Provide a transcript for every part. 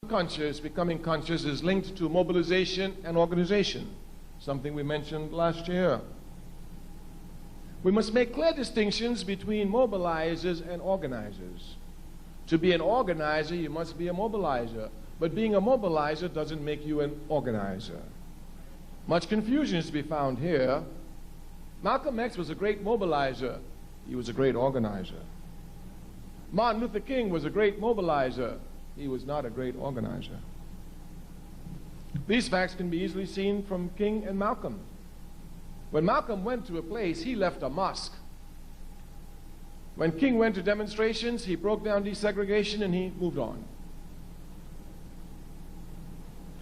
Conscious, becoming conscious is linked to mobilization and organization, something we mentioned last year. We must make clear distinctions between mobilizers and organizers. To be an organizer, you must be a mobilizer. But being a mobilizer doesn't make you an organizer. Much confusion is to be found here. Malcolm X was a great mobilizer. He was a great organizer. Martin Luther King was a great mobilizer. He was not a great organizer. These facts can be easily seen from King and Malcolm. When Malcolm went to a place, he left a mosque. When King went to demonstrations, he broke down desegregation and he moved on.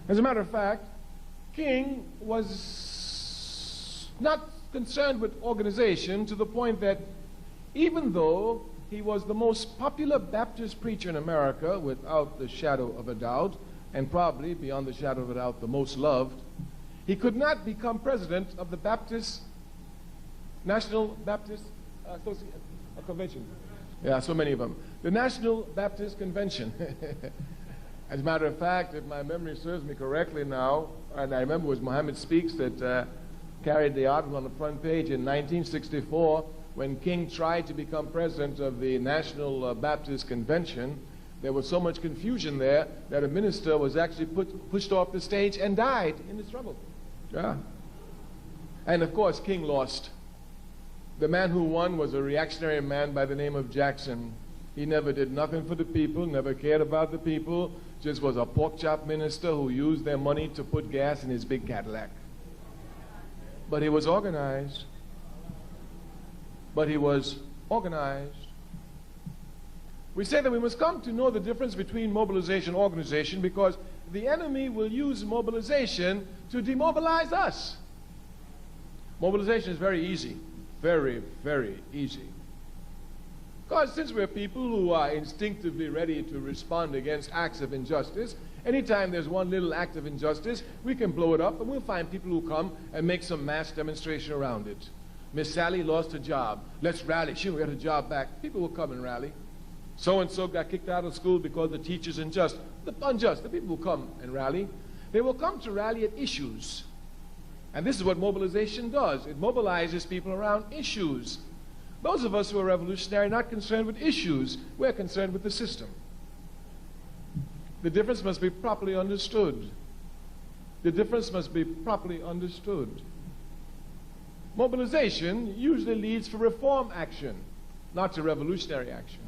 As a matter of fact, King was not concerned with organization to the point that even though he was the most popular Baptist preacher in America, without the shadow of a doubt, and probably, beyond the shadow of a doubt, the most loved, he could not become president of the National Baptist Convention. Yeah, so many of them. The National Baptist Convention. As a matter of fact, if my memory serves me correctly now, and I remember it was Muhammad Speaks that carried the article on the front page in 1964, when King tried to become president of the National Baptist Convention. There was so much confusion there that a minister was actually pushed off the stage and died in the struggle. Yeah. And of course, King lost. The man who won was a reactionary man by the name of Jackson. He never did nothing for the people, never cared about the people, just was a pork chop minister who used their money to put gas in his big Cadillac. But he was organized. But he was organized. We say that we must come to know the difference between mobilization and organization because the enemy will use mobilization to demobilize us. Mobilization is very easy. Very, very easy. Because since we're people who are instinctively ready to respond against acts of injustice, anytime there's one little act of injustice, we can blow it up and we'll find people who come and make some mass demonstration around it. Miss Sally lost her job. Let's rally. She'll get her job back. People will come and rally. So-and-so got kicked out of school because the teacher's unjust. The people will come and rally. They will come to rally at issues. And this is what mobilization does. It mobilizes people around issues. Those of us who are revolutionary are not concerned with issues. We're concerned with the system. The difference must be properly understood. The difference must be properly understood. Mobilization usually leads for reform action, not to revolutionary action.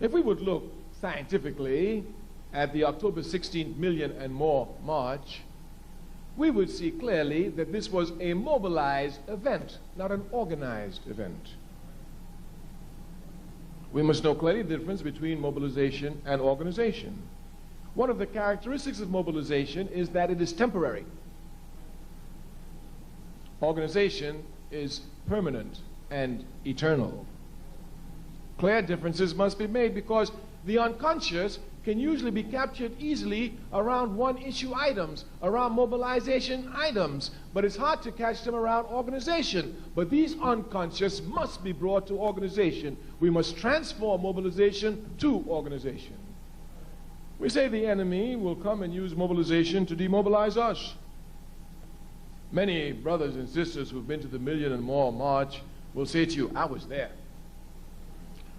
If we would look scientifically at the October 16th million and more march, we would see clearly that this was a mobilized event, not an organized event. We must know clearly the difference between mobilization and organization. One of the characteristics of mobilization is that it is temporary. Organization is permanent and eternal. Clear differences must be made because the unconscious can usually be captured easily around one-issue items, around mobilization items, but it's hard to catch them around organization. But these unconscious must be brought to organization. We must transform mobilization to organization. We say the enemy will come and use mobilization to demobilize us. Many brothers and sisters who've been to the million and more march will say to you, I was there.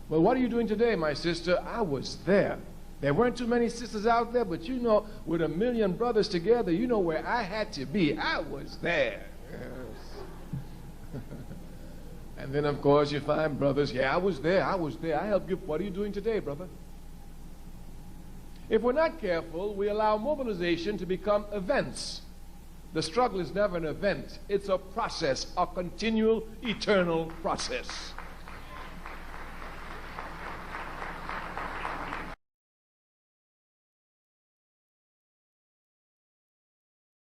Well, what are you doing today, my sister? I was there. There weren't too many sisters out there, but you know, with a million brothers together, you know where I had to be. I was there. Yes. And then, of course, you find brothers, yeah, I was there. I helped you. What are you doing today, brother? If we're not careful, we allow mobilization to become events. The struggle is never an event. It's a process, a continual, eternal process.